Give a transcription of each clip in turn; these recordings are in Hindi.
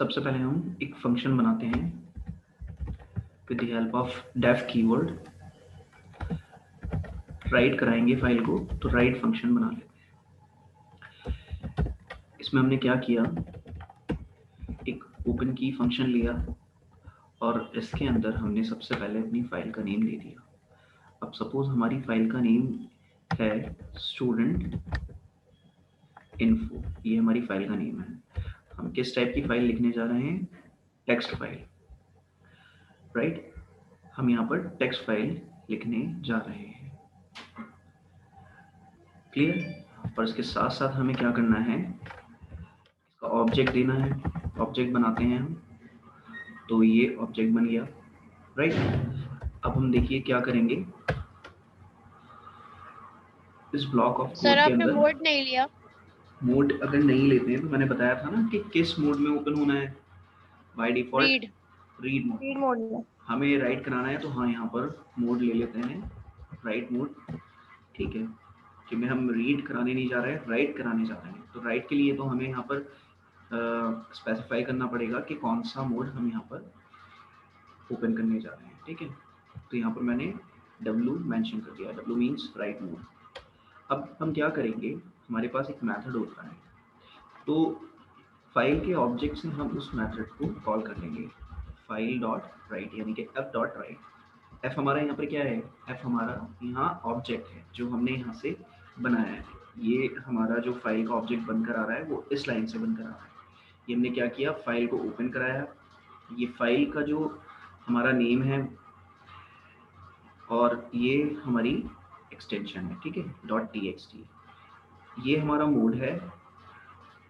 सबसे पहले हम एक फंक्शन बनाते हैं with the help of def keyword. Write कराएंगे फाइल को, तो राइट फंक्शन बना लेते हैं। इसमें हमने क्या किया, एक ओपन की फंक्शन लिया और इसके अंदर हमने सबसे पहले अपनी फाइल का नेम दे दिया। अब सपोज हमारी फाइल का नेम है स्टूडेंट इन्फो, ये हमारी फाइल का नेम है। हम किस टाइप की फाइल लिखने जा रहे हैं, टेक्स्ट फाइल, राइट। हम यहाँ पर टेक्स्ट फाइल लिखने जा रहे हैं, क्लियर। और इसके साथ साथ हमें क्या करना है, इसका ऑब्जेक्ट देना है। ऑब्जेक्ट बनाते हैं हम, तो ये ऑब्जेक्ट बन गया, राइट। अब हम देखिए क्या करेंगे, इस ब्लॉक ऑफ सर कोड के आपने अंदर मोड नहीं लिया। मोड अगर नहीं लेते हैं तो मैंने बताया था ना कि किस मोड में ओपन होना है, by default read mode. Mode में। हमें राइट कराना है तो हाँ यहाँ पर मोड ले लेते हैं, राइट मोड, ठीक है। क्योंकि हम रीड कराने नहीं जा रहे हैं, राइट कराने जा रहे हैं। तो राइट के लिए तो हमें यहाँ पर स्पेसिफाई करना पड़ेगा कि कौन सा मोड हम यहाँ पर ओपन करने जा रहे हैं, ठीक है। तो यहाँ पर मैंने W मेंशन कर दिया, W मीन्स राइट मोड। अब हम क्या करेंगे, हमारे पास एक मेथड होता है, तो फाइल के ऑब्जेक्ट से हम उस मेथड को कॉल कर लेंगे, फाइल डॉट राइट, यानी कि f डॉट राइट। f हमारा यहाँ पर क्या है, f हमारा यहाँ ऑब्जेक्ट है जो हमने यहाँ से बनाया है। ये हमारा जो फाइल का ऑब्जेक्ट बनकर आ रहा है वो इस लाइन से बनकर आ रहा है। ये हमने क्या किया, फाइल को ओपन कराया। ये फाइल का जो हमारा नेम है और ये हमारी एक्सटेंशन है, ठीक है, .txt। ये हमारा मोड है,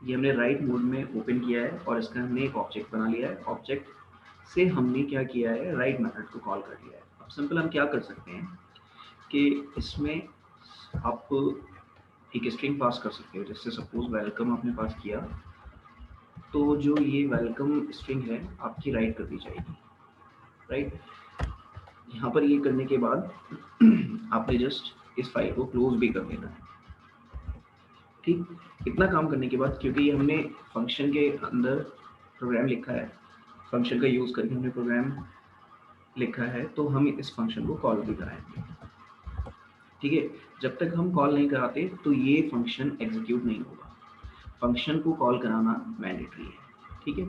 ये हमने राइट मोड में ओपन किया है और इसका हमने एक ऑब्जेक्ट बना लिया है। ऑब्जेक्ट से हमने क्या किया है, राइट मेथड को कॉल कर लिया है। अब सिंपल हम क्या कर सकते हैं कि इसमें आप एक स्ट्रिंग पास कर सकते हो। जैसे सपोज वेलकम आपने पास किया, तो जो ये वेलकम स्ट्रिंग है आपकी राइट कर दी जाएगी, राइट। यहाँ पर ये करने के बाद आपने जस्ट इस फाइल को क्लोज भी कर देना है, ठीक। इतना काम करने के बाद, क्योंकि हमने फंक्शन के अंदर प्रोग्राम लिखा है, फंक्शन का यूज़ करके हमने प्रोग्राम लिखा है, तो हम इस फंक्शन को कॉल भी कराएंगे, ठीक है। जब तक हम कॉल नहीं कराते तो ये फंक्शन एग्जीक्यूट नहीं होगा। फंक्शन को कॉल कराना मैंडेटरी है, ठीक है।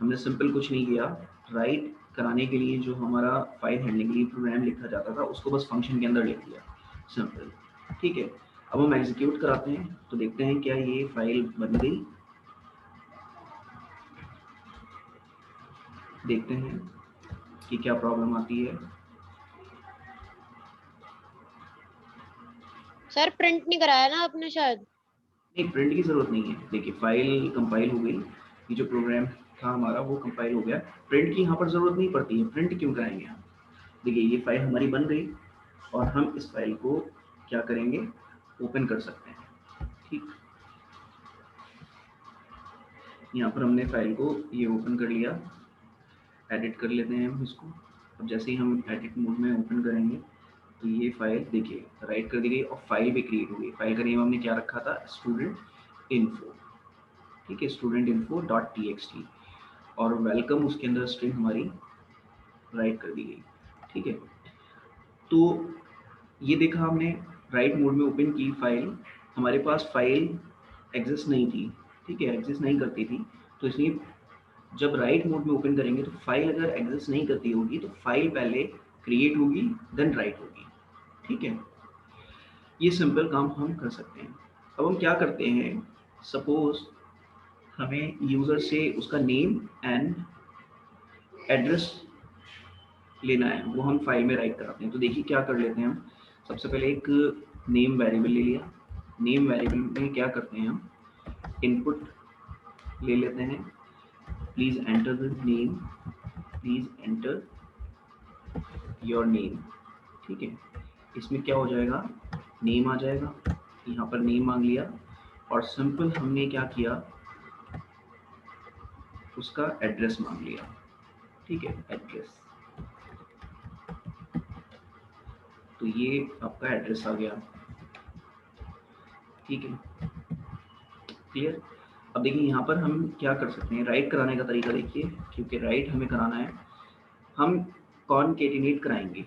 हमने सिंपल कुछ नहीं किया, राइट कराने के लिए जो हमारा फाइल हैंडलिंग के लिए प्रोग्राम लिखा जाता था उसको बस फंक्शन के अंदर लिख दिया, सिंपल, ठीक है। अब हम एग्जीक्यूट कराते हैं तो देखते हैं क्या ये फाइल बन गई, देखते हैं कि क्या प्रॉब्लम आती है। सर प्रिंट नहीं कराया ना आपने शायद। नहीं, प्रिंट की जरूरत नहीं है। देखिए फाइल कंपाइल हो गई, ये जो प्रोग्राम था हमारा वो कंपाइल हो गया। प्रिंट की यहाँ पर जरूरत नहीं पड़ती है, प्रिंट क्यों कराएंगे हम। देखिए ये फाइल हमारी बन गई और हम इस फाइल को क्या करेंगे, ओपन कर सकते हैं, ठीक। यहाँ पर हमने फाइल को ये ओपन कर लिया, एडिट कर लेते हैं हम इसको। अब जैसे ही हम एडिट मोड में ओपन करेंगे तो ये फाइल देखिए राइट कर दी गई और फाइल भी क्रिएट हो गई। फाइल का नेम हमने क्या रखा था, स्टूडेंट इन्फो, ठीक है, स्टूडेंट इन्फो डॉट txt, और वेलकम उसके अंदर स्ट्रिंग हमारी राइट कर दी गई, ठीक है। तो ये देखा हमने, राइट मोड में ओपन की फाइल, हमारे पास फाइल एग्जिस्ट नहीं थी, ठीक है, एग्जिस्ट नहीं करती थी। तो इसलिए जब राइट मोड में ओपन करेंगे तो फाइल अगर एग्जिस्ट नहीं करती होगी तो फाइल पहले क्रिएट होगी देन राइट होगी, ठीक है। ये सिंपल काम हम कर सकते हैं। अब हम क्या करते हैं, सपोज हमें यूज़र से उसका नेम एंड एड्रेस लेना है, वो हम फाइल में राइट कराते हैं। तो देखिए क्या कर लेते हैं हम, सबसे पहले एक नेम वेरिएबल ले लिया। नेम वेरिएबल में क्या करते हैं हम, इनपुट ले लेते हैं, please enter the name, please enter your name, ठीक है। इसमें क्या हो जाएगा, नेम आ जाएगा, यहाँ पर नेम मांग लिया और सिंपल हमने क्या किया, उसका एड्रेस मांग लिया, ठीक है, एड्रेस। तो ये आपका एड्रेस आ गया, ठीक है, क्लियर। अब देखिए यहाँ पर हम क्या कर सकते हैं, राइट कराने का तरीका देखिए, क्योंकि राइट हमें कराना है, हम कॉनकेटिनेट कराएंगे,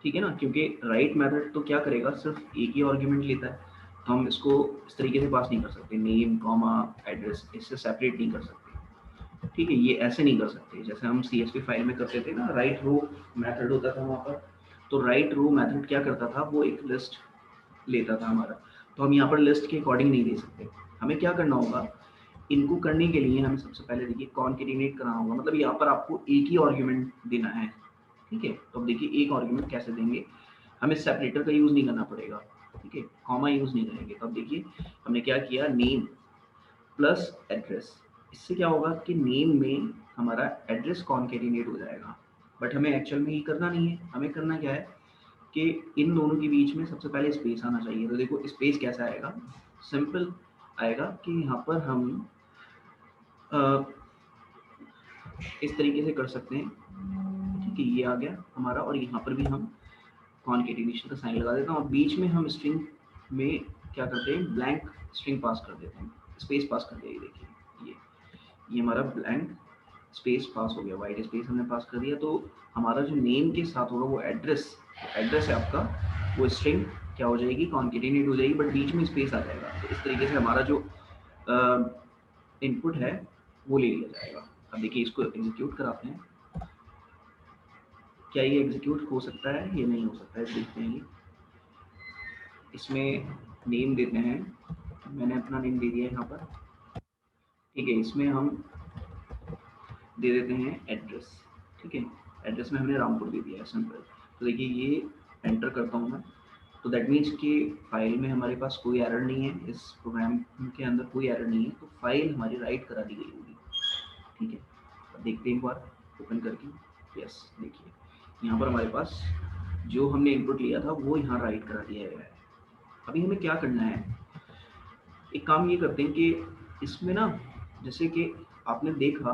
ठीक है ना, क्योंकि राइट मेथड तो क्या करेगा, सिर्फ एक ही आर्ग्यूमेंट लेता है, तो हम इसको इस तरीके से पास नहीं कर सकते, नेम कॉमा एड्रेस, इससे सेपरेट नहीं कर सकते, ठीक है, ये ऐसे नहीं कर सकते जैसे हम CSV फाइल में करते थे ना, राइट रो मेथड होता था वहाँ पर। तो राइट रो मेथड क्या करता था, वो एक लिस्ट लेता था हमारा, तो हम यहाँ पर लिस्ट के अकॉर्डिंग नहीं दे सकते। हमें क्या करना होगा, इनको करने के लिए हमें सबसे पहले देखिए कॉन्केटिनेट करना होगा, मतलब यहाँ पर आपको एक ही आर्ग्यूमेंट देना है, ठीक है। तो अब देखिए एक आर्ग्यूमेंट कैसे देंगे, हमें सेपरेटर का यूज़ नहीं करना पड़ेगा, ठीक है, कॉमा यूज़ नहीं करेंगे। तो अब देखिए हमने क्या किया, नेम प्लस एड्रेस, इससे क्या होगा कि नेम में हमारा एड्रेस कॉन्केटिनेट हो जाएगा, बट हमें एक्चुअल में ये करना नहीं है, हमें करना क्या है कि इन दोनों के बीच में सबसे पहले स्पेस आना चाहिए। तो देखो स्पेस कैसा आएगा, सिंपल आएगा कि यहाँ पर हम इस तरीके से कर सकते हैं, ठीक है, ये आ गया हमारा, और यहाँ पर भी हम कॉन्केटिनेशन का साइन लगा देता हूँ, और बीच में हम स्ट्रिंग में क्या करते हैं, ब्लैंक स्ट्रिंग पास कर देते हैं, स्पेस पास कर दिया, ये देखिए ये हमारा ब्लैंक स्पेस पास हो गया, वाइट स्पेस हमने पास कर दिया। तो हमारा जो नेम के साथ होगा वो एड्रेस है आपका, वो स्ट्रिंग क्या हो जाएगी, कॉन्केटिनेट हो जाएगी, बट बीच में स्पेस आ जाएगा। तो इस तरीके से हमारा जो इनपुट है वो ले लिया जाएगा। अब देखिए इसको एग्जीक्यूट कराते हैं, क्या ये एग्जीक्यूट हो सकता है, ये नहीं हो सकता है, देखते हैं। इसमें नेम देते हैं, मैंने अपना नेम दे दिया यहाँ पर, ठीक है, इसमें हम दे देते हैं एड्रेस, ठीक है, एड्रेस में हमने रामपुर दे दिया है, सिंपल। तो देखिए ये एंटर करता हूँ मैं, तो दैट मीन्स कि फाइल में हमारे पास कोई एरर नहीं है, इस प्रोग्राम के अंदर कोई एरर नहीं है, तो फाइल हमारी राइट करा दी गई होगी, ठीक है। अब देखते हैं एक बार ओपन करके, यस देखिए यहाँ पर हमारे पास जो हमने इनपुट लिया था वो यहाँ राइट करा दिया गया है। अभी हमें क्या करना है, एक काम ये करते हैं कि इसमें ना, जैसे कि आपने देखा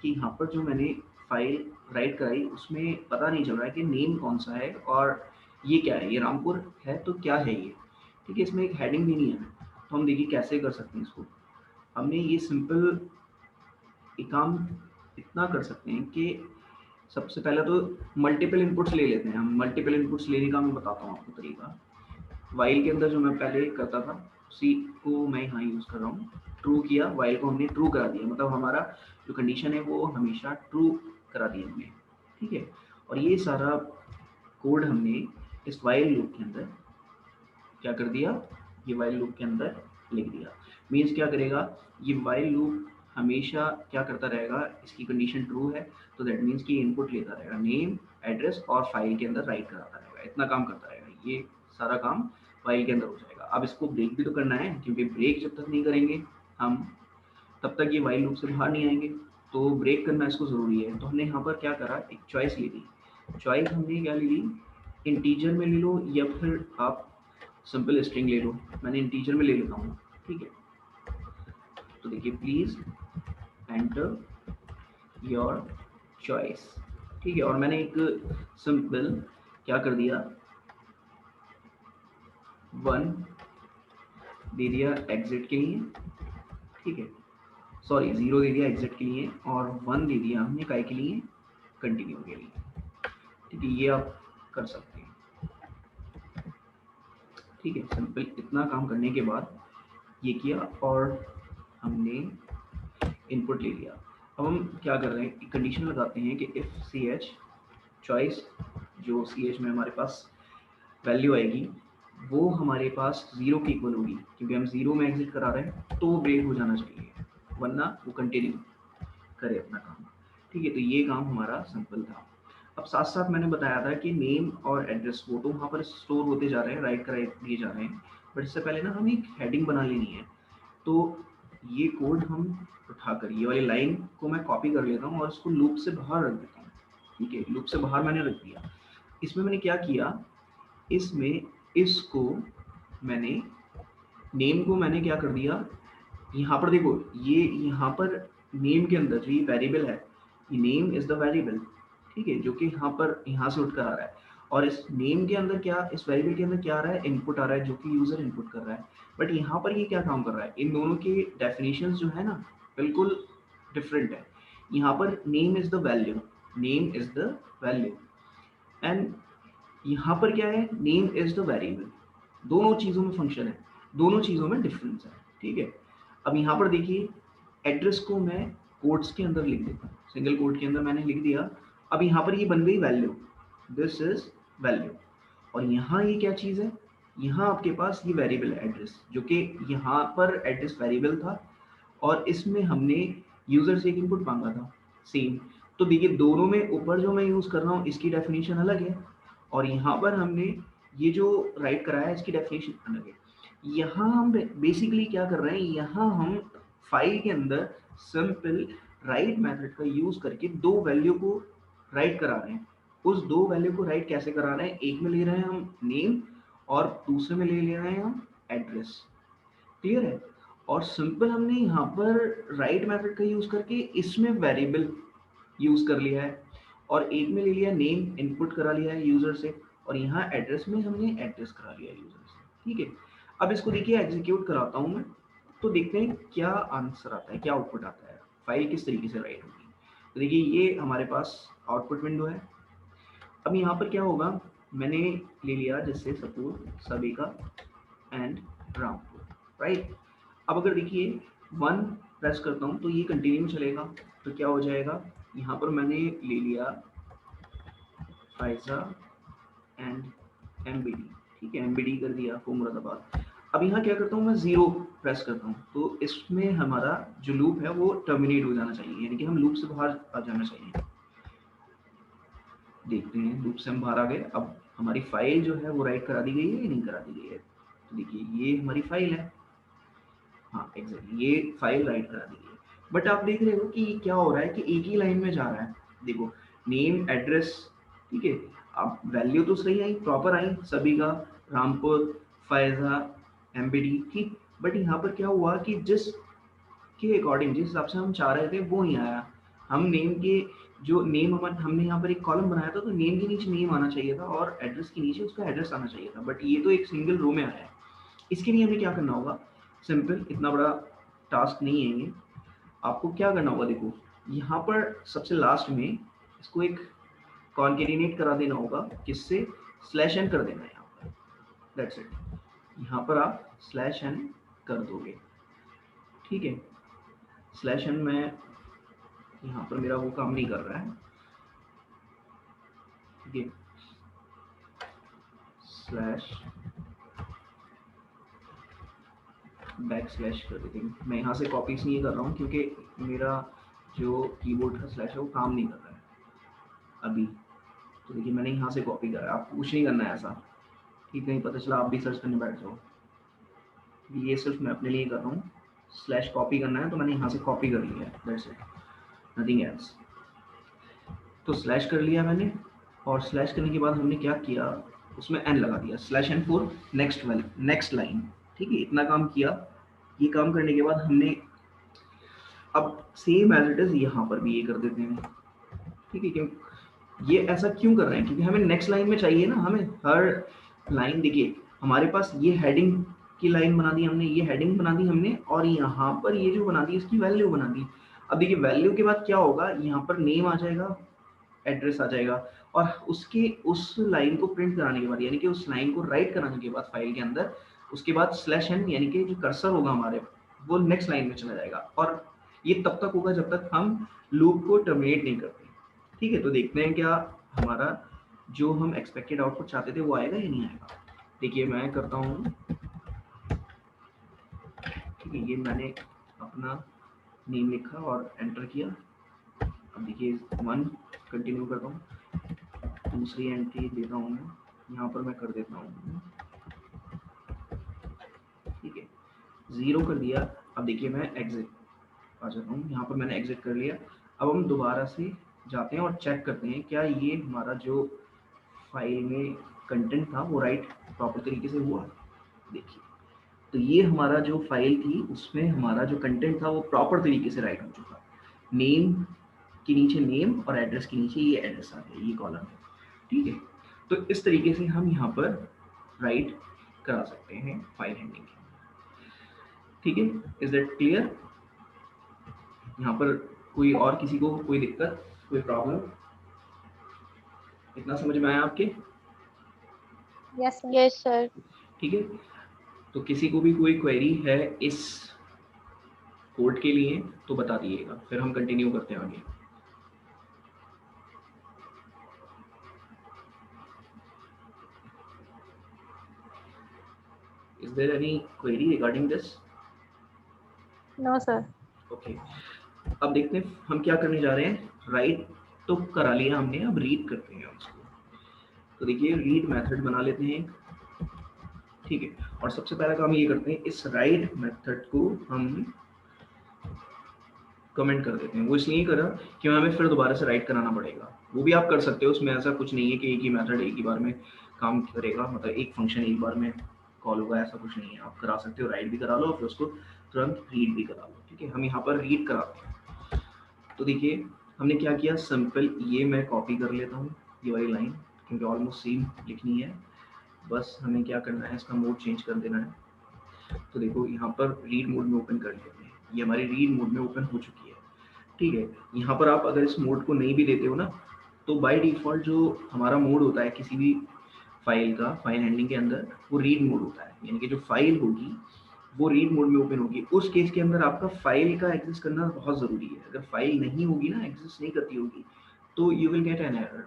कि यहाँ पर जो मैंने फाइल राइट कराई उसमें पता नहीं चल रहा है कि नेम कौन सा है और ये क्या है, ये रामपुर है तो क्या है ये, ठीक है, इसमें एक हेडिंग भी नहीं है। तो हम देखिए कैसे कर सकते हैं इसको, हमने ये सिंपल एक काम इतना कर सकते हैं कि सबसे पहले तो मल्टीपल इनपुट्स ले लेते हैं हम। मल्टीपल इनपुट्स लेने का मैं बताता हूँ आपको तरीका। वाइल के अंदर जो मैं पहले करता था उसी को मैं यहाँ यूज़ कर रहा हूँ। ट्रू किया, वाइल को हमने ट्रू करा दिया, मतलब हमारा जो कंडीशन है वो हमेशा ट्रू करा दी हमने, ठीक है। और ये सारा कोड हमने इस वाइल लूप के अंदर क्या कर दिया, ये वाइल लूप के अंदर लिख दिया। मीन्स क्या करेगा, ये वाइल लूप हमेशा क्या करता रहेगा, इसकी कंडीशन ट्रू है तो दैट मीन्स कि इनपुट लेता रहेगा, नेम एड्रेस और फाइल के अंदर राइट कराता रहेगा, इतना काम करता रहेगा, ये सारा काम फाइल के अंदर हो जाएगा। अब इसको ब्रेक भी तो करना है, क्योंकि ब्रेक जब तक नहीं करेंगे हम तब तक ये वाइल लूप से बाहर नहीं आएंगे, तो ब्रेक करना इसको ज़रूरी है। तो हमने यहाँ पर क्या करा, एक चॉइस ले ली। चॉइस हमने क्या ले ली, इंटीजर में ले लो या फिर आप सिंपल स्ट्रिंग ले लो, मैंने इंटीजर में ले लेता हूँ, ठीक है। तो देखिए प्लीज एंटर योर चॉइस, ठीक है, और मैंने एक सिंपल क्या कर दिया, 1 दे दिया एग्जिट के लिए, ठीक है, सॉरी 0 दे दिया एग्जिट के लिए, और 1 दे दिया हमने काय के लिए, कंटिन्यू के लिए, ठीक है, ये आप कर सकते हैं, ठीक है। सिंपल इतना काम करने के बाद ये किया और हमने इनपुट ले लिया। अब हम क्या कर रहे हैं, एक कंडीशन लगाते हैं कि इफ सी एच चॉइस, जो सी एच में हमारे पास वैल्यू आएगी वो हमारे पास 0 के इक्वल होगी, क्योंकि हम 0 में एग्जिट करा रहे हैं तो वो ब्रेक हो जाना चाहिए, वरना वो कंटिन्यू करे अपना काम, ठीक है। तो ये काम हमारा सिंपल था। अब साथ साथ मैंने बताया था कि नेम और एड्रेस वो तो वहाँ पर स्टोर होते जा रहे हैं, राइट कराए दिए जा रहे हैं, बट इससे पहले ना हमें एक हेडिंग बना लेनी है। तो ये कोड हम उठाकर ये वाली लाइन को मैं कॉपी कर लेता हूँ और इसको लूप से बाहर रख देता हूँ, ठीक है, लूप से बाहर मैंने रख दिया। इसमें मैंने क्या किया, इसमें इसको मैंने नेम को मैंने क्या कर दिया, यहाँ पर देखो ये यहाँ पर नेम के अंदर जो ये वेरिएबल है, ये नेम इज द वेरिएबल, ठीक है, जो कि यहाँ पर यहाँ से उठकर आ रहा है, और इस नेम के अंदर क्या, इस वेरिएबल के अंदर क्या आ रहा है, इनपुट आ रहा है जो कि यूजर इनपुट कर रहा है। बट यहाँ पर ये क्या काम कर रहा है, इन दोनों के डेफिनेशंस जो है ना बिल्कुल डिफरेंट है। यहाँ पर name is the value, name is the value, and यहाँ पर क्या है, नेम इज द वेरिएबल। दोनों चीजों में फंक्शन है, दोनों चीजों में डिफरेंस है, ठीक है। अब यहाँ पर देखिए एड्रेस को मैं कोट्स के अंदर लिख देता हूँ, सिंगल कोट के अंदर मैंने लिख दिया। अब यहाँ पर ये बन गई वैल्यू, दिस इज वैल्यू। और यहाँ ये क्या चीज है, यहाँ आपके पास ये वेरिएबल है एड्रेस, जो कि यहाँ पर एड्रेस वेरिएबल था और इसमें हमने यूजर से एक इनपुट मांगा था सेम। तो देखिए दोनों में ऊपर जो मैं यूज कर रहा हूँ इसकी डेफिनेशन अलग है, और यहाँ पर हमने ये जो राइट कराया है इसकी डेफिनेशन अलग है। यहाँ हम बेसिकली क्या कर रहे हैं, यहाँ हम फाइल के अंदर सिंपल राइट मेथड का यूज करके दो वैल्यू को राइट करा रहे हैं। उस दो वैल्यू को राइट कैसे करा रहे हैं, एक में ले रहे हैं हम नेम और दूसरे में ले रहे हैं हम एड्रेस, क्लियर है। और सिंपल हमने यहाँ पर राइट मेथड का यूज करके इसमें वेरिएबल यूज कर लिया है, और एक में ले लिया नेम इनपुट करा लिया है यूजर से, और यहाँ एड्रेस में हमने एड्रेस करा लिया है यूजर से, ठीक है। अब इसको देखिए एग्जीक्यूट कराता हूँ मैं, तो देखते हैं क्या आंसर आता है, क्या आउटपुट आता है, फाइल किस तरीके से राइट होगी। तो देखिए ये हमारे पास आउटपुट विंडो है। अब यहाँ पर क्या होगा, मैंने ले लिया जैसे सपोज सभी का एंड रामपुर, राइट। अब अगर देखिए 1 प्रेस करता हूँ तो ये कंटिन्यू चलेगा, तो क्या हो जाएगा, यहाँ पर मैंने ले लिया फाइजा एंड एमबीडी, ठीक है, एमबीडी कर दिया फॉर मुरादाबाद। अब यहाँ क्या करता हूँ मैं 0 प्रेस करता हूँ, तो इसमें हमारा जो लूप है वो टर्मिनेट हो जाना चाहिए, यानी कि हम लूप से बाहर आ जाना चाहिए। देखते हैं लूप से हम बाहर आ गए। अब हमारी फाइल जो है वो राइट करा दी गई है या नहीं करा दी गई है, तो देखिए ये हमारी फाइल है, हाँ एग्जैक्टली ये फाइल राइट करा दी गई है। बट आप देख रहे हो कि क्या हो रहा है कि एक ही लाइन में जा रहा है, देखो नेम एड्रेस, ठीक है। अब वैल्यू तो सही आई, प्रॉपर आई, सभी का, रामपुर, फायजा, एमबीडी, ठीक। बट यहाँ पर क्या हुआ कि जिस के अकॉर्डिंग, जिस हिसाब से हम चाह रहे थे वो नहीं आया। हम नेम के जो नेम हमने यहाँ पर एक कॉलम बनाया था, तो नेम के नीचे नेम आना चाहिए था और एड्रेस के नीचे उसका एड्रेस आना चाहिए था, बट ये तो एक सिंगल रो में आया है। इसके लिए हमें क्या करना होगा, सिंपल, इतना बड़ा टास्क नहीं है ये। आपको क्या करना होगा, देखो यहाँ पर सबसे लास्ट में इसको एक कॉन्केटिनेट करा देना होगा, किससे, स्लैश एन कर देना है यहाँ पर, दैट्स इट। यहाँ पर आप स्लैश एन कर दोगे, ठीक है। स्लैश एन में यहाँ पर मेरा वो काम नहीं कर रहा है, ठीक है, स्लैश बैक स्लैश कर देते हैं। मैं यहाँ से कॉपीज नहीं कर रहा हूँ क्योंकि मेरा जो कीबोर्ड का स्लैश है वो काम नहीं कर रहा है अभी, तो देखिए मैंने यहाँ से कॉपी करा है। आपको कुछ नहीं करना है ऐसा, ठीक, नहीं पता चला आप भी सर्च करने बैठ जाओ। ये सिर्फ मैं अपने लिए कर रहा हूँ, स्लैश कॉपी करना है तो मैंने यहाँ से कॉपी कर लिया है, दैट्स इट, नथिंग एल्स। तो स्लैश कर लिया मैंने, और स्लैश करने के बाद हमने क्या किया, उसमें एन लगा दिया, slash n for next line, ठीक है। इतना काम किया। ये काम करने के बाद हमने अब सेम एज इट इज यहाँ पर भी ये कर देते हैं, ठीक है। क्यों ये ऐसा क्यों कर रहे हैं, क्योंकि हमें नेक्स्ट लाइन में चाहिए ना, हमें हर लाइन, देखिए हमारे पास ये हेडिंग की लाइन बना दी हमने, ये हेडिंग बना दी हमने, और यहाँ पर ये जो बना दी इसकी वैल्यू बना दी। अब देखिए वैल्यू के बाद क्या होगा, यहाँ पर नेम आ जाएगा, एड्रेस आ जाएगा, और उसके उस लाइन को प्रिंट कराने के बाद, यानी कि उस लाइन को राइट कराने के बाद फाइल के अंदर, उसके बाद स्लैश एन, यानी कि जो कर्सर होगा हमारे वो नेक्स्ट लाइन में चला जाएगा, और ये तब तक होगा जब तक हम लूप को टर्मिनेट नहीं करते, ठीक है। तो देखते हैं क्या हमारा जो हम एक्सपेक्टेड आउटपुट चाहते थे वो आएगा या नहीं आएगा। देखिए मैं करता हूँ, ठीक है, ये मैंने अपना नेम लिखा और एंटर किया। अब देखिए 1 कंटिन्यू करता हूँ, दूसरी एंट्री देता हूँ मैं, यहाँ पर मैं कर देता हूँ, ठीक है, 0 कर दिया। अब देखिए मैं एग्जिट आ जाता हूँ, यहाँ पर मैंने एग्जिट कर लिया। अब हम दोबारा से जाते हैं और चेक करते हैं क्या ये हमारा जो फाइल में कंटेंट था वो राइट प्रॉपर तरीके से हुआ। देखिए तो ये हमारा जो फाइल थी उसमें हमारा जो कंटेंट था वो प्रॉपर तरीके से राइट हो चुका। नेम के नीचे नेम और एड्रेस के नीचे ये एड्रेस आ गया, ये कॉलम है, ठीक है। तो इस तरीके से हम यहाँ पर राइट करा सकते हैं फाइल हैंडलिंग। ठीक है, इज दैट क्लियर? यहाँ पर कोई और किसी को कोई दिक्कत, कोई प्रॉब्लम? इतना समझ में आया आपके? Yes sir. ठीक है, तो किसी को भी कोई क्वेरी है इस कोड के लिए तो बता दिएगा, फिर हम कंटिन्यू करते हैं आगे। Is there any query regarding this? No sir. Okay, अब देखते हैं हम क्या करने जा रहे हैं। राइट तो करा लिया हमने, अब रीड करते हैं उसको। तो देखिए रीड मेथड बना लेते हैं, ठीक है। और सबसे पहला काम ये करते हैं, इस राइट मेथड को हम कमेंट कर देते हैं। वो इसलिए करा कि हमें फिर दोबारा से राइट कराना पड़ेगा। वो भी आप कर सकते हो, उसमें ऐसा कुछ नहीं है कि एक ही मेथड एक ही बार में काम करेगा, मतलब एक फंक्शन एक बार में कॉल होगा, ऐसा कुछ नहीं है। आप करा सकते हो, राइट भी करा लो फिर उसको तुरंत रीड भी करा लो। ठीक है, हम यहाँ पर रीड कराते हैं। तो देखिए हमने क्या किया, सिंपल ये मैं कॉपी कर लेता हूँ ये वाली लाइन, क्योंकि ऑलमोस्ट सेम लिखनी है। बस हमें क्या करना है, इसका मोड चेंज कर देना है। तो देखो यहाँ पर रीड मोड में ओपन कर लेते हैं, ये हमारी रीड मोड में ओपन हो चुकी है। ठीक है, यहाँ पर आप अगर इस मोड को नहीं भी देते हो ना, तो बाय डिफ़ॉल्ट जो हमारा मोड होता है किसी भी फाइल का, फाइल हैंडलिंग के अंदर वो रीड मोड होता है। यानी कि जो फाइल होगी वो रीड मोड में ओपन होगी। उस केस के अंदर आपका फाइल का एक्सेस करना बहुत ज़रूरी है। अगर फाइल नहीं होगी ना, एक्सेस नहीं करती होगी, तो you will get an error.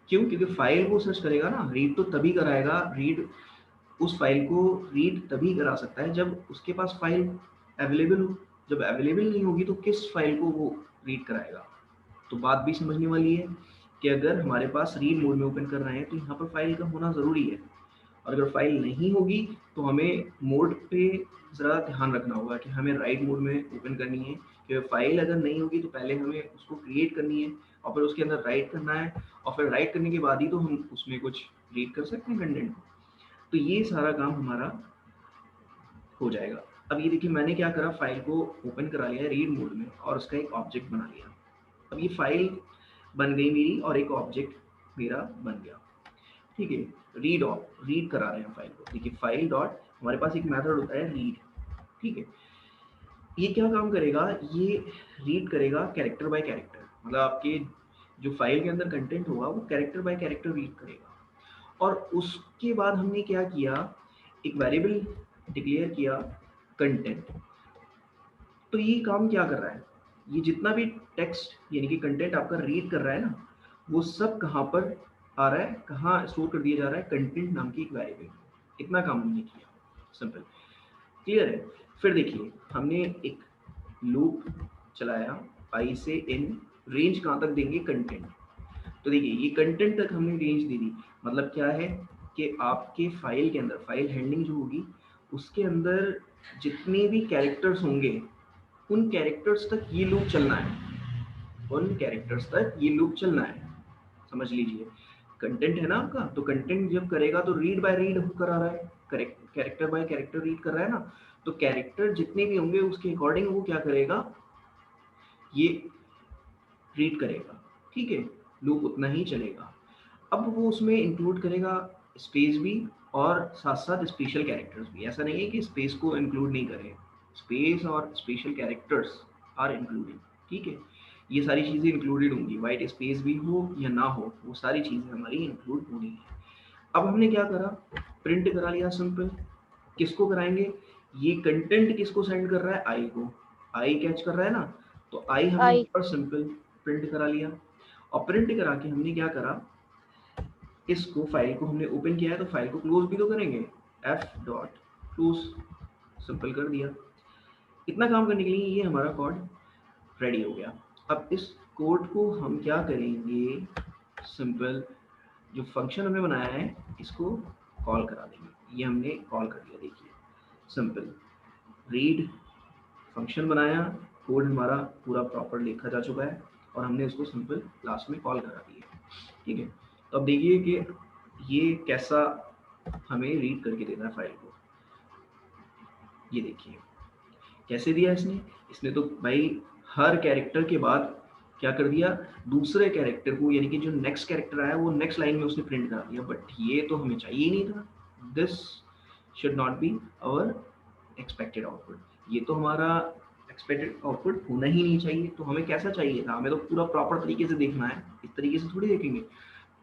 क्यों? क्योंकि फाइल वो सर्च करेगा ना, रीड तो तभी कराएगा, रीड उस फाइल को रीड तभी करा सकता है जब उसके पास फाइल अवेलेबल हो। जब अवेलेबल नहीं होगी तो किस फाइल को वो रीड कराएगा? तो बात भी समझने वाली है कि अगर हमारे पास रीड मोड में ओपन कर रहे हैं तो यहाँ पर फाइल का होना ज़रूरी है। और अगर फाइल नहीं होगी तो हमें मोड पे ज़रा ध्यान रखना होगा कि हमें राइट मोड में ओपन करनी है। क्योंकि फाइल अगर नहीं होगी तो पहले हमें उसको क्रिएट करनी है और फिर उसके अंदर राइट करना है, और फिर राइट करने के बाद ही तो हम उसमें कुछ रीड कर सकते हैं कंटेंट। तो ये सारा काम हमारा हो जाएगा। अब ये देखिए मैंने क्या करा, फाइल को ओपन करा लिया रीड मोड में और उसका एक ऑब्जेक्ट बना लिया। अब ये फाइल बन गई मेरी और एक ऑब्जेक्ट मेरा बन गया। ठीक है, रीड करा रहे हैं फाइल को। देखिए फाइल डॉट, हमारे पास एक मेथड होता है रीड। ठीक है, ये क्या काम करेगा, ये रीड करेगा कैरेक्टर बाय कैरेक्टर, मतलब आपके जो फाइल के अंदर कंटेंट होगा वो कैरेक्टर बाय कैरेक्टर रीड करेगा। और उसके बाद हमने क्या किया, एक वेरिएबल डिक्लेयर किया कंटेंट। तो ये काम क्या कर रहा है, ये जितना भी टेक्स्ट यानी कि कंटेंट आपका रीड कर रहा है ना, वो सब कहाँ पर आ रहा है, कहाँ स्टोर कर दिया जा रहा है, कंटेंट नाम की एक वेरिएबल। इतना काम हमने किया, सिंपल, क्लियर है। फिर देखिए हमने एक लूप चलाया, आई से इन, रेंज कहाँ तक देंगे, कंटेंट। तो देखिए ये कंटेंट तक हमने रेंज दे दी। मतलब क्या है कि आपके फाइल के अंदर, फाइल हैंडलिंग जो होगी उसके अंदर जितने भी कैरेक्टर्स होंगे उन कैरेक्टर्स तक ये लूप चलना है, उन कैरेक्टर्स तक ये लूप चलना है। समझ लीजिए, कंटेंट है ना आपका, तो कंटेंट जब करेगा तो रीड बाय रीड करा रहा है, कैरेक्टर बाय कैरेक्टर रीड कर रहा है ना, तो कैरेक्टर जितने भी होंगे उसके अकॉर्डिंग वो क्या करेगा, ये रीड करेगा। ठीक है, लूप उतना ही चलेगा। अब वो उसमें इंक्लूड करेगा स्पेस भी और साथ साथ स्पेशल कैरेक्टर्स भी। ऐसा नहीं है कि स्पेस को इंक्लूड नहीं करे, स्पेस और स्पेशल कैरेक्टर्स आर इंक्लूडेड। ठीक है, ये सारी चीज़ें इंक्लूडेड होंगी, वाइट स्पेस भी हो या ना हो, वो सारी चीज़ें हमारी इंक्लूड होनी है। अब हमने क्या करा, प्रिंट करा लिया सिंपल। किसको कराएंगे, ये कंटेंट किसको सेंड कर रहा है, आई को, आई कैच कर रहा है ना, तो आई हमने आई। यहाँ पर सिंपल प्रिंट करा लिया। और प्रिंट करा के हमने क्या करा, इसको फाइल को हमने ओपन किया है तो फाइल को क्लोज भी तो करेंगे, एफ डॉट क्लोज, सिंपल कर दिया। इतना काम करने के लिए ये हमारा कोड रेडी हो गया। अब इस कोड को हम क्या करेंगे, सिंपल जो फंक्शन हमने बनाया है इसको कॉल करा देंगे। ये हमने कॉल कर दिया, देखिए सिंपल रीड फंक्शन बनाया, कोड हमारा पूरा प्रॉपर लिखा जा चुका है और हमने इसको सिंपल लास्ट में कॉल करा दिया। ठीक है, तो अब देखिए कि ये कैसा हमें रीड करके देना है फाइल को। ये देखिए कैसे दिया इसने, इसने तो भाई हर कैरेक्टर के बाद क्या कर दिया, दूसरे कैरेक्टर को यानी कि जो नेक्स्ट कैरेक्टर आया वो नेक्स्ट लाइन में उसने प्रिंट करा दिया, बट ये तो हमें चाहिए ही नहीं था। This should not be our expected output, ये तो हमारा एक्सपेक्टेड आउटपुट होना ही नहीं चाहिए। तो हमें कैसा चाहिए था, हमें तो पूरा प्रॉपर तरीके से देखना है, इस तरीके से थोड़ी देखेंगे।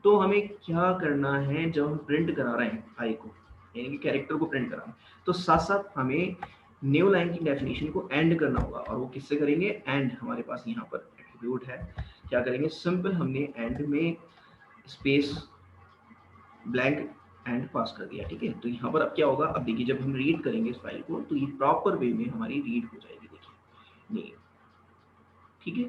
तो हमें क्या करना है, जब हम प्रिंट करा रहे हैं आई को यानी कि कैरेक्टर को प्रिंट करा रहे हैं, तो साथ साथ हमें न्यू लाइन की डेफिनेशन को एंड करना होगा। और वो किससे करेंगे, एंड हमारे पास यहाँ पर एट्रीब्यूट है, क्या करेंगे, सिंपल हमने एंड में स्पेस ब्लैंक एंड पास कर दिया। ठीक है, तो यहाँ पर अब क्या होगा, अब देखिए जब हम रीड करेंगे इस फाइल को तो ये प्रॉपर वे में हमारी रीड हो जाएगी। देखिए नहीं, ठीक है,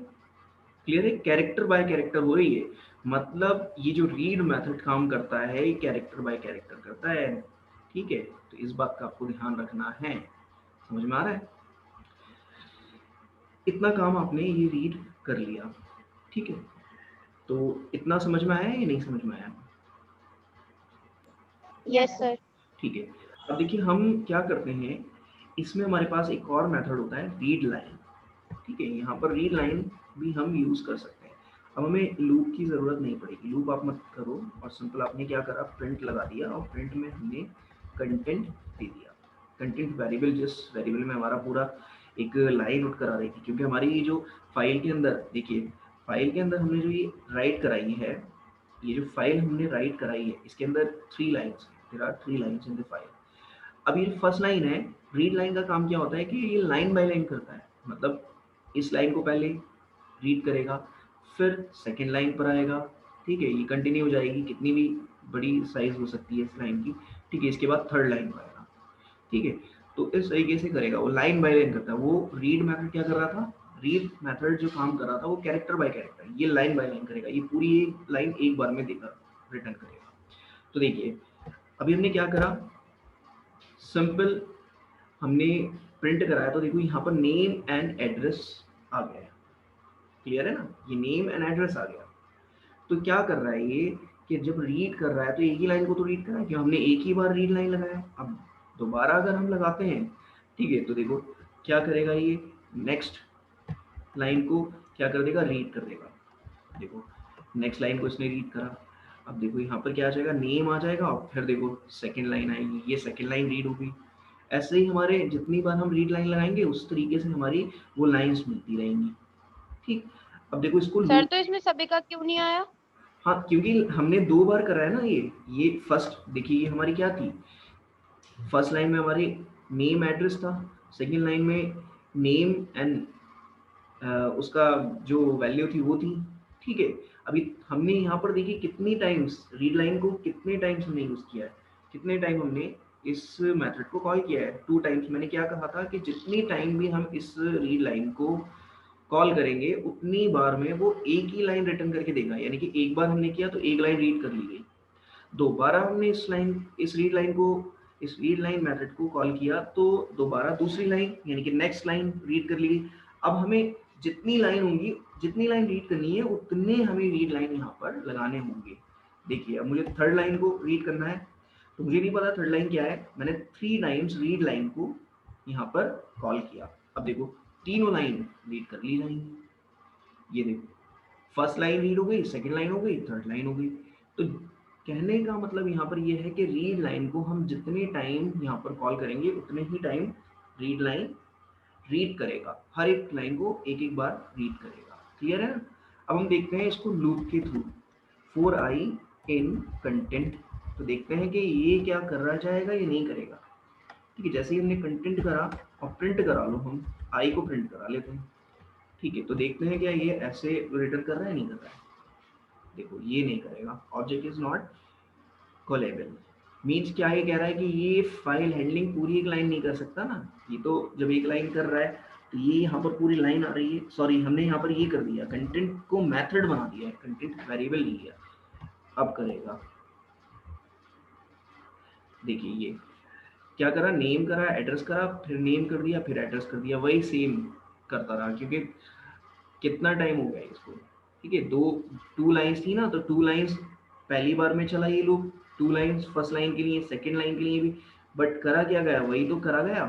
क्लियर है, कैरेक्टर बाय कैरेक्टर हो रही है, मतलब ये जो रीड मेथड काम करता है ये कैरेक्टर बाय कैरेक्टर करता है। ठीक है, तो इस बात का आपको ध्यान रखना है, समझ में आ रहा है। इतना काम आपने ये रीड कर लिया, ठीक है, तो इतना समझ में आया या नहीं समझ में आया? Yes sir. ठीक है, अब देखिए हम क्या करते हैं, इसमें हमारे पास एक और मेथड होता है रीड लाइन। ठीक है, यहाँ पर रीड लाइन भी हम यूज कर सकते हैं। अब हमें लूप की जरूरत नहीं पड़ेगी, लूप आप मत करो, और सिंपल आपने क्या करा, प्रिंट लगा दिया, और प्रिंट में हमने कंटेंट दे दिया। कंटेंट वेरिएबल, जिस वेरिएबल में हमारा पूरा एक लाइन नोट करा रही थी, क्योंकि हमारी जो फाइल के अंदर, देखिए फाइल के अंदर हमने जो ये राइट कराई है, ये जो फाइल हमने राइट कराई है इसके अंदर 3 लाइन्स है, there are 3 lines in the file. अब ये फर्स्ट लाइन है, रीड लाइन का काम क्या होता है कि ये लाइन बाय लाइन करता है, मतलब इस लाइन को पहले रीड करेगा, फिर सेकेंड लाइन पर आएगा, ठीक है, ये कंटिन्यू हो जाएगी, कितनी भी बड़ी साइज हो सकती है इस लाइन की, ठीक है, इसके बाद थर्ड लाइन पर आएगा, ठीक है, तो इस तरीके से करेगा, वो लाइन बाय लाइन करता है। वो रीड मेथड क्या कर रहा था, रीड मेथड जो काम कर रहा था वो कैरेक्टर बाय कैरेक्टर, ये लाइन बाय लाइन करेगा, ये पूरी एक लाइन एक बार में देकर रिटर्न करेगा। तो देखिए अभी हमने क्या करा, सिंपल हमने प्रिंट कराया, तो देखो यहाँ पर नेम एंड एड्रेस आ गया है, क्लियर है ना, ये नेम एंड एड्रेस आ गया। तो क्या कर रहा है ये, कि जब रीड कर रहा है तो एक ही लाइन को तो रीड कर रहा है, कि हमने एक ही बार रीड लाइन लगाया है। अब दोबारा अगर हम लगाते हैं, ठीक है, तो देखो क्या करेगा ये, नेक्स्ट लाइन को क्या कर देगा, रीड कर देगा। देखो नेक्स्ट लाइन को इसने रीड करा, अब देखो यहाँ पर क्या आ जाएगा, नेम आ जाएगा, और फिर देखो सेकेंड लाइन आएगी, ये सेकेंड लाइन रीड होगी। ऐसे ही हमारे जितनी बार हम रीड लाइन लगाएंगे उस तरीके से हमारी वो लाइंस मिलती रहेंगी। ठीक, अब देखो इसको सर तो इसमें सभी का क्यों नहीं आया? हाँ, क्योंकि हमने 2 बार करा है ना, ये फर्स्ट देखिए, ये हमारी क्या थी, फर्स्ट लाइन में हमारी नेम एड्रेस था, सेकेंड लाइन में नेम एंड उसका जो वैल्यू थी वो थी। ठीक है, अभी हमने यहाँ पर देखिए कितनी टाइम्स रीड लाइन को, कितने टाइम्स हमने यूज किया है, कितने टाइम हमने इस मेथड को कॉल किया है, 2 टाइम्स। मैंने क्या कहा था कि जितनी टाइम भी हम इस रीड लाइन को कॉल करेंगे उतनी बार में वो एक ही लाइन रिटर्न करके देगा, यानी कि एक बार हमने किया तो एक लाइन रीड कर ली गई, दोबारा हमने इस रीड लाइन मेथड को कॉल किया तो दोबारा दूसरी लाइन यानी कि नेक्स्ट लाइन रीड कर ली गई। अब हमें जितनी लाइन होंगी, जितनी लाइन रीड करनी है उतने हमें रीड लाइन यहाँ पर लगाने होंगे। देखिए अब मुझे थर्ड लाइन को रीड करना है, तो मुझे नहीं पता थर्ड लाइन क्या है, मैंने 3 टाइम्स रीड लाइन को यहाँ पर कॉल किया। अब देखो तीनों लाइन रीड कर ली जाएंगी, ये देखो फर्स्ट लाइन रीड हो गई, सेकंड लाइन हो गई, थर्ड लाइन हो गई। तो कहने का मतलब यहाँ पर ये है कि रीड लाइन को हम जितने टाइम यहाँ पर कॉल करेंगे उतने ही टाइम रीड लाइन रीड करेगा, हर एक लाइन को एक एक बार रीड करेगा। क्लियर है ना? अब हम देखते हैं इसको लूप के through, for I in content, तो देखते हैं कि ये क्या कर रहा जाएगा, ये नहीं करेगा। ठीक है, जैसे ही हमने कंटेंट करा और प्रिंट करा लो, हम आई को प्रिंट करा लेते हैं। ठीक है, तो देखते हैं क्या ये ऐसे रिटर्न कर रहा है, नहीं कर रहा है। देखो ये नहीं करेगा, object is not callable. Means क्या ये कह रहा है कि ये फाइल हैंडलिंग पूरी एक लाइन नहीं कर सकता ना, ये तो जब एक लाइन कर रहा है तो ये यहाँ पर पूरी लाइन आ रही है, सॉरी हमने यहाँ पर ये कर दिया, कंटेंट को मेथड बना दिया है, कंटेंट वेरिएबल नहीं लिया। अब करेगा, देखिए ये क्या करा, नेम करा, एड्रेस करा, फिर नेम कर दिया, फिर एड्रेस कर दिया, वही सेम करता रहा, क्योंकि कितना टाइम हो गया इसको। ठीक है, 2 लाइंस थी ना, तो 2 लाइंस पहली बार में चला ये लूप, 2 लाइंस फर्स्ट लाइन के लिए, सेकंड लाइन के लिए भी, बट करा क्या गया, वही तो करा गया।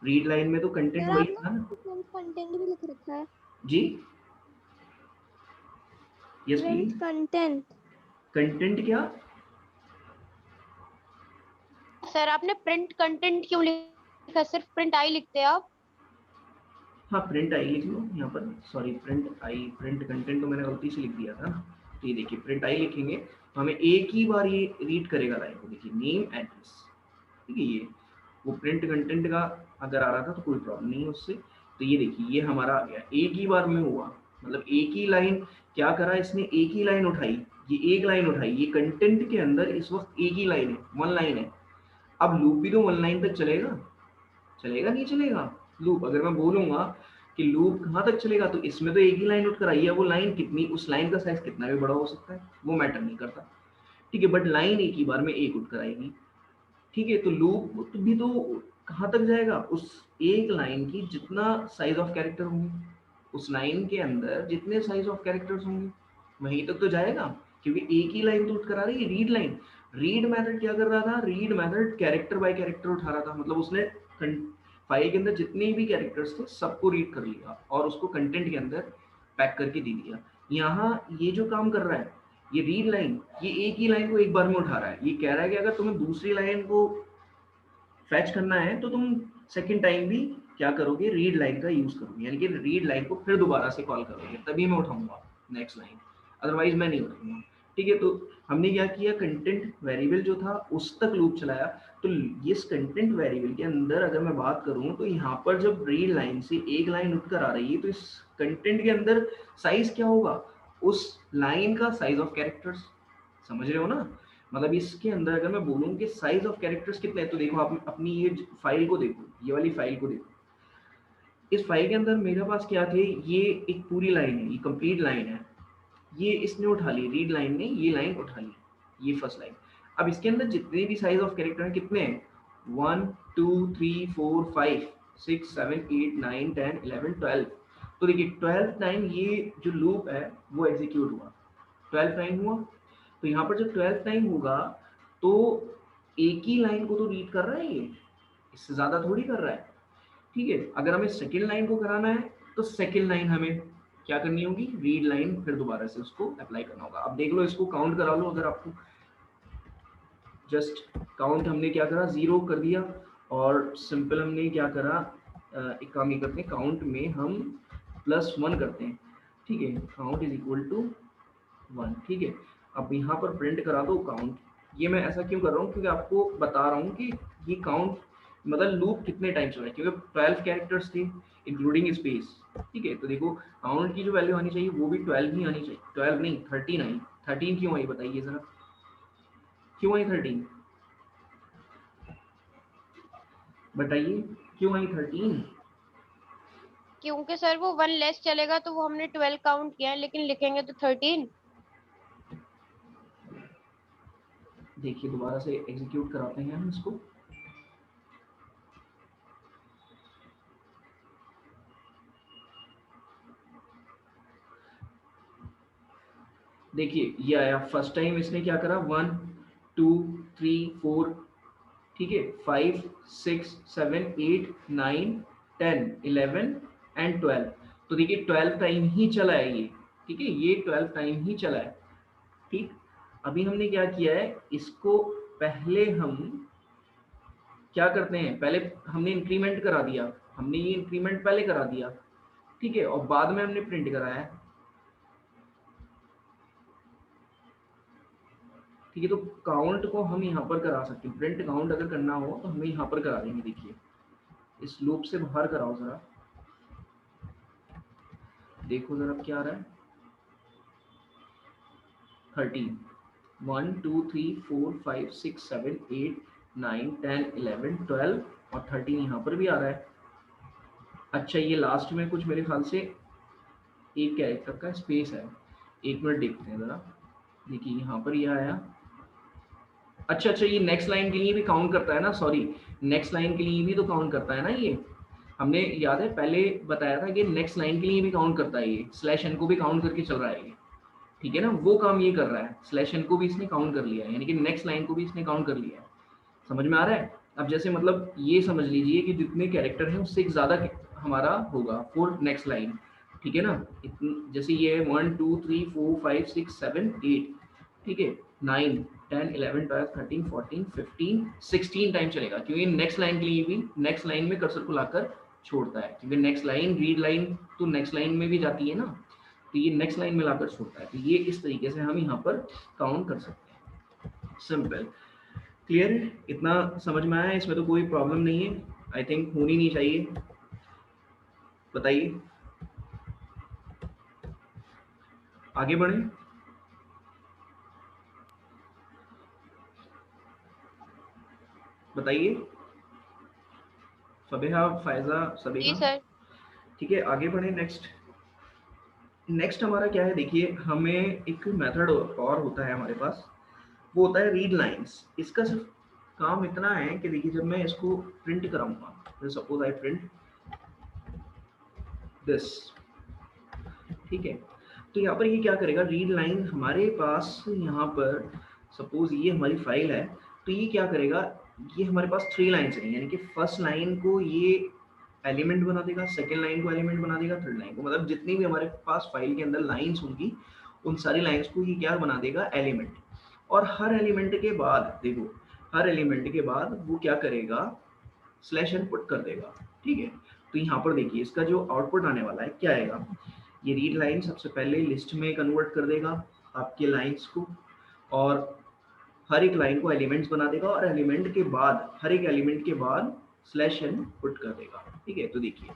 रीड लाइन में तो कंटेंट सर वही आपने था ना कंटेंट भी लिख रखा है। जी। Yes please. कंटेंट। कंटेंट क्या? सर आपने प्रिंट कंटेंट क्यों लिखा? सिर्फ प्रिंट आई लिखते हैं आप। हाँ प्रिंट आई लिख लो यहाँ पर, sorry print I, print content तो मैंने गलती से लिख दिया था ना। तो ये देखिए प्रिंट आई लिखेंगे तो हमें एक ही बार ये रीड करेगा लाइन को, देखिए नेम एड्रेस, ठीक है। ये वो प्रिंट कंटेंट का अगर आ रहा था तो कोई प्रॉब्लम नहीं है उससे। तो ये देखिए ये हमारा आ गया, एक ही बार में हुआ, मतलब एक ही लाइन क्या करा इसने, एक ही लाइन उठाई, ये एक लाइन उठाई, ये कंटेंट के अंदर इस वक्त एक ही लाइन है, वन लाइन है। अब लूप भी तो वन लाइन तक चलेगा, चलेगा नहीं चलेगा? लूप अगर मैं बोलूंगा कि लूप कहाँ तक चलेगा, तो इसमें तो एक ही लाइन उठ कर आई है, वो लाइन कितनी, उस लाइन का साइज कितना भी बड़ा हो सकता है, वो मैटर नहीं करता, ठीक है। बट लाइन एक ही बार में एक उठ कर आएगी, ठीक है। तो लूप भी तो कहाँ तक जाएगा, उस एक लाइन की जितना साइज ऑफ कैरेक्टर होंगे, उस लाइन के अंदर जितने साइज ऑफ कैरेक्टर्स होंगे वहीं तक तो जाएगा, क्योंकि एक ही लाइन तो उठ कर आ रही है, रीड लाइन। रीड मेथड क्या कर रहा था, read method character bye character उठा रहा था, मतलब उसने फाइल के अंदर जितने भी कैरेक्टर्स थे सबको रीड कर लिया और उसको कंटेंट के अंदर पैक करके दे दिया। यहाँ ये जो काम कर रहा है, ये रीड लाइन, ये एक ही लाइन को एक बार में उठा रहा है। ये कह रहा है कि अगर तुम्हें दूसरी लाइन को फैच करना है तो तुम सेकंड टाइम भी क्या करोगे, रीड लाइन का यूज करोगे, यानी कि रीड लाइन को फिर दोबारा से कॉल करोगे, तभी मैं उठाऊंगा नेक्स्ट लाइन, अदरवाइज मैं नहीं उठाऊंगा, ठीक है। तो हमने क्या किया, कंटेंट वेरिएबल जो था उस तक लूप चलाया। तो इस कंटेंट वेरिएबल के अंदर अगर मैं बात करूं तो यहाँ पर जब रीड लाइन से एक लाइन उठकर आ रही है तो इस कंटेंट के अंदर साइज क्या होगा, उस लाइन का साइज ऑफ कैरेक्टर्स, समझ रहे हो ना। मतलब इसके अंदर अगर मैं बोलूं कि साइज ऑफ कैरेक्टर्स कितने हैं, तो देखो आप अपनी ये फाइल को देखो, ये वाली फाइल को देखो, इस फाइल के अंदर मेरे पास क्या थे, ये एक पूरी लाइन है, ये कंप्लीट लाइन है, ये इसने उठा ली, रीड लाइन ने ये लाइन उठा ली, ये फर्स्ट लाइन। अब इसके अंदर जितने भी साइज ऑफ कैरेक्टर हैं कितने हैं, 1 2 3 4 5 6 7 8 9 10 11 12। तो देखिए 12 टाइम ये जो लूप है वो एग्जीक्यूट हुआ, 12 टाइम हुआ। तो यहाँ पर जब 12 टाइम होगा तो एक ही लाइन को तो रीड कर रहा है ये, इससे ज्यादा थोड़ी कर रहा है, ठीक है। अगर हमें सेकेंड लाइन को कराना है तो सेकेंड लाइन हमें क्या करनी होगी, रीड लाइन फिर दोबारा से उसको अप्लाई करना होगा। अब देख लो, इसको काउंट करा लो, अगर आपको जस्ट काउंट हमने क्या करा, 0 कर दिया, और सिंपल हमने क्या करा, एक काम ये करते हैं, काउंट में हम +1 करते हैं, ठीक है, काउंट इज इक्वल टू 1, ठीक है। अब यहाँ पर प्रिंट करा दो काउंट। ये मैं ऐसा क्यों कर रहा हूँ, क्योंकि आपको बता रहा हूँ कि ये काउंट मतलब लूप कितने टाइम चल रहा है, क्योंकि 12 कैरेक्टर्स थे इंक्लूडिंग स्पेस, ठीक है। तो देखो काउंट की जो वैल्यू आनी चाहिए वो भी 12 ही आनी चाहिए, 12 नहीं 13 आई। 13 क्यों आई बताइए जरा, क्यों आई 13, बताइए क्यों आई 13? क्योंकि सर वो 1 लेस चलेगा तो वो हमने 12 काउंट किया है, लेकिन लिखेंगे तो 13। देखिए दोबारा से एग्जीक्यूट कराते हैं हम इसको, देखिए ये आया, फर्स्ट टाइम इसने क्या करा, 1 2 3 4, ठीक है, 5 6 7 8 9 10 11 एंड 12। तो देखिए 12 टाइम ही चला है ये, ठीक है, ये 12 टाइम ही चला है, ठीक। अभी हमने क्या किया है, इसको पहले हम क्या करते हैं, पहले हमने इंक्रीमेंट करा दिया, हमने ये इंक्रीमेंट पहले करा दिया, ठीक है, और बाद में हमने प्रिंट कराया है, ठीक है। तो काउंट को हम यहाँ पर करा सकते हैं, प्रिंट काउंट अगर करना हो तो हमें यहाँ पर करा देंगे। देखिए इस लूप से बाहर कराओ जरा, देखो जरा क्या आ रहा है, 13, 1 2 3 4 5 6 7 8 9 10 11 12 और 13 यहाँ पर भी आ रहा है। अच्छा ये लास्ट में कुछ मेरे ख्याल से एक कैरेक्टर का स्पेस है, एक मिनट देखते हैं जरा, देखिए यहाँ पर ये आया, अच्छा अच्छा ये नेक्स्ट लाइन के लिए भी काउंट करता है ना, सॉरी नेक्स्ट लाइन के लिए भी तो काउंट करता है ना, ये हमने याद है पहले बताया था कि नेक्स्ट लाइन के लिए भी काउंट करता है, ये स्लैश एन को भी काउंट करके चल रहा है ये, ठीक है ना, वो काम ये कर रहा है, स्लैश एन को भी इसने काउंट कर लिया है, यानी कि नेक्स्ट लाइन को भी इसने काउंट कर लिया है, समझ में आ रहा है। अब जैसे मतलब ये समझ लीजिए कि जितने कैरेक्टर हैं उससे एक ज्यादा हमारा होगा फॉर नेक्स्ट लाइन, ठीक है ना। जैसे ये है 1 2 3 4 5 6 7 8, ठीक है, 9 10 11 12 13 14 15 16 टाइम चलेगा, क्योंकि नेक्स्ट लाइन के लिए भी नेक्स्ट लाइन में कर्सर को लाकर छोड़ता है, क्योंकि नेक्स्ट लाइन रीड लाइन तो नेक्स्ट लाइन में भी जाती है ना, तो ये नेक्स्ट लाइन में लाकर छोड़ता है। तो ये इस तरीके से हम यहाँ पर काउंट कर सकते हैं। सिंपल, क्लियर है, इतना समझ में आया, इसमें तो कोई प्रॉब्लम नहीं है, आई थिंक होनी नहीं चाहिए। बताइए, आगे बढ़े। बताइए फबेहा, फायजा, जी सबेहा। सर। ठीक है, आगे बढ़े। नेक्स्ट हमारा क्या है, देखिए हमें एक मेथड और होता है हमारे पास, वो होता है रीड लाइंस। इसका सिर्फ काम इतना है कि देखिए जब मैं इसको प्रिंट कराऊंगा, सपोज आई प्रिंट दिस, ठीक है, तो यहाँ पर ये क्या करेगा, रीड लाइन हमारे पास यहाँ पर सपोज ये हमारी फाइल है, तो ये क्या करेगा, ये हमारे पास 3 लाइन्स हैं, यानी कि फर्स्ट लाइन को ये एलिमेंट बना देगा, सेकंड लाइन को एलिमेंट बना देगा, थर्ड लाइन को, मतलब जितनी भी हमारे पास फाइल के अंदर लाइंस होंगी उन सारी लाइंस को ये क्या बना देगा, एलिमेंट। और हर एलिमेंट के बाद देखो, हर एलिमेंट के बाद वो क्या करेगा, स्लैश एन पुट कर देगा, ठीक है। तो यहाँ पर देखिए इसका जो आउटपुट आने वाला है क्या आएगा, ये रीड लाइन सबसे पहले लिस्ट में कन्वर्ट कर देगा आपके लाइंस को, और हर एक लाइन को एलिमेंट्स बना देगा, और एलिमेंट के बाद हर एक एलिमेंट के बाद स्लैश एन पुट कर देगा, ठीक है। तो देखिए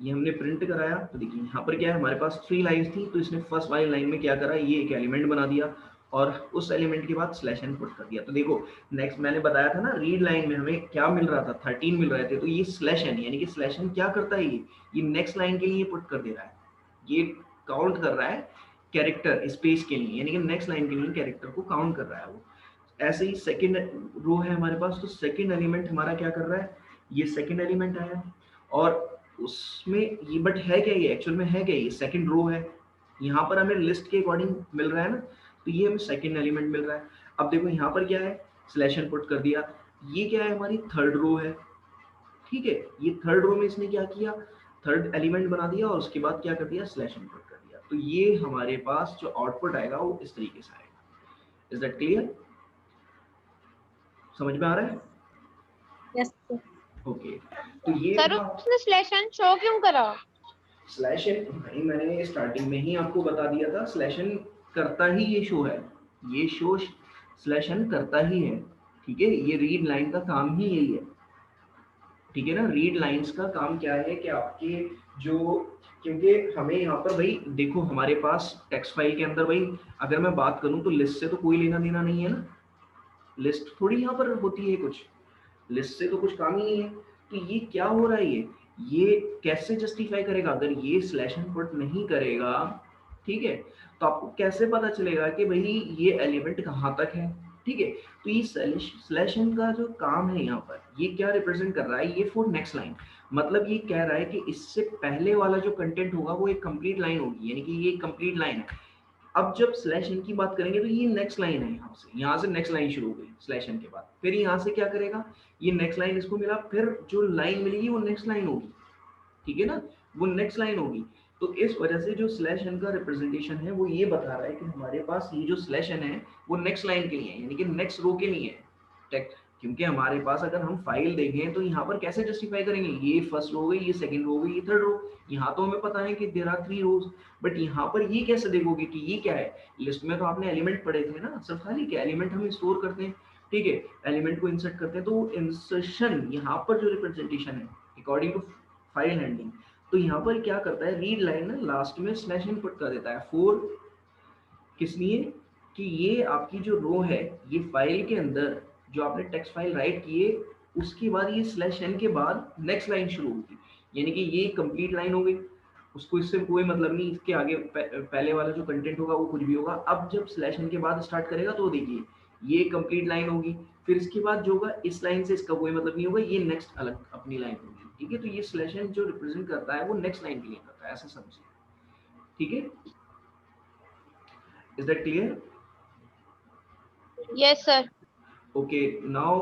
ये हमने प्रिंट कराया, तो देखिए यहाँ पर क्या है, हमारे पास 3 लाइन्स थी, तो इसने फर्स्ट वाली लाइन में क्या करा, ये एक एलिमेंट बना दिया और उस एलिमेंट के बाद स्लैश एन पुट कर दिया। तो देखो नेक्स्ट मैंने बताया था ना, रीड लाइन में हमें क्या मिल रहा था, 13 मिल रहे थे, तो ये स्लैश एन, यानी कि स्लैश एन क्या करता है, ये नेक्स्ट लाइन के लिए पुट कर दे रहा है, ये काउंट कर रहा है कैरेक्टर स्पेस के लिए, यानी कि नेक्स्ट लाइन के लिए कैरेक्टर को काउंट कर रहा है वो। ऐसे ही सेकंड रो है हमारे पास, तो सेकंड एलिमेंट हमारा क्या कर रहा है, ये सेकंड एलिमेंट आया, और उसमें ये बट है क्या, ये एक्चुअल में है क्या, ये सेकंड रो है, यहाँ पर हमें लिस्ट के अकॉर्डिंग मिल रहा है ना, तो ये हमें सेकंड एलिमेंट मिल रहा है। अब देखो यहाँ पर क्या है, स्लैश एन पुट कर दिया, ये क्या है, हमारी थर्ड रो है, ठीक है, ये थर्ड रो में इसने क्या किया, थर्ड एलिमेंट बना दिया और उसके बाद क्या कर दिया, स्लैश एन पुट कर दिया। तो ये हमारे पास जो आउटपुट आएगा वो इस तरीके से आएगा। इज दैट क्लियर, समझ में आ रहा है? Yes sir. ओके, तो ये सर था उसने स्लैश एन शो क्यों करा? स्लैश एन, भाई मैंने स्टार्टिंग में ही आपको बता दिया था, स्लैश एन करता ही ये शो है, ये शो स्लैश एन करता ही है, ठीक है, ये रीड लाइन का काम ही यही है, ठीक है ना। रीड लाइंस का काम क्या है कि आपके जो, क्योंकि हमें यहाँ पर भाई देखो हमारे पास टेक्स्ट फाइल के अंदर भाई अगर मैं बात करूँ तो लिस्ट से तो कोई लेना देना नहीं है ना, लिस्ट थोड़ी यहाँ पर होती है कुछ, लिस्ट से तो कुछ काम ही नहीं है। तो ये क्या हो रहा है, ये कैसे जस्टिफाई करेगा, अगर ये स्लैश एन पुट नहीं करेगा, ठीक है, तो आपको कैसे पता चलेगा कि भाई ये एलिमेंट कहाँ तक है, ठीक है। तो ये स्लैश एन का जो काम है यहाँ पर, ये क्या रिप्रेजेंट कर रहा है, ये फॉर नेक्स्ट लाइन, मतलब ये कह रहा है कि इससे पहले वाला जो कंटेंट होगा वो एक कंप्लीट लाइन होगी, यानी कि ये कंप्लीट लाइन है। अब जब स्लैश एन की बात करेंगे तो ये नेक्स्ट लाइन है, यहाँ से नेक्स्ट लाइन शुरू हो गई स्लैश एन के बाद, फिर यहाँ से क्या करेगा, ये नेक्स्ट लाइन इसको मिला, फिर जो लाइन मिलेगी वो नेक्स्ट लाइन होगी, ठीक है ना, वो नेक्स्ट लाइन होगी। तो इस वजह से जो स्लैश एन का रिप्रेजेंटेशन है वो ये बता रहा है कि हमारे पास ये जो स्लैश एन है वो नेक्स्ट लाइन के लिए है, यानी कि नेक्स्ट रो के लिए है टेक्स्ट। क्योंकि हमारे पास अगर हम फाइल देखें तो यहाँ पर कैसे जस्टिफाई करेंगे, ये फर्स्ट रो हो गई, ये सेकंड रो हो गई, ये थर्ड रो, यहाँ तो हमें पता है कि देयर आर 3 रोज, बट यहाँ पर ये कैसे देखोगे कि ये क्या है, लिस्ट में तो आपने एलिमेंट पढ़े थे ना, सिर्फ खाली क्या एलिमेंट हम स्टोर करते हैं, ठीक है, एलिमेंट को इंसर्ट करते हैं, तो इंसर्शन यहाँ पर जो रिप्रेजेंटेशन है अकॉर्डिंग टू फाइल हैंडलिंग, तो यहाँ पर क्या करता है, रीड लाइन ना लास्ट में स्लैश इन पुट कर देता है फोर, किस लिए, कि ये आपकी जो रो है, ये फाइल के अंदर जो आपने टेक्स्ट फाइल राइट किए उसके बाद ये स्लैश एन के बाद नेक्स्ट लाइन शुरू होगी, यानी कि ये कंप्लीट लाइन हो गई, उसको इससे कोई मतलब नहीं, इसके आगे पहले वाला जो कंटेंट होगा वो कुछ भी होगा। अब जब स्लैश एन के बाद स्टार्ट करेगा तो देखिए ये कंप्लीट लाइन होगी, फिर इसके बाद जो होगा इस लाइन से इसका कोई मतलब नहीं होगा, ये नेक्स्ट अलग अपनी लाइन होगी, ठीक है। तो ये स्लैश एन जो रिप्रेजेंट करता है वो नेक्स्ट लाइन के लिए करता है, ऐसा समझिए, ठीक है। Is that clear? Yes sir. Okay, now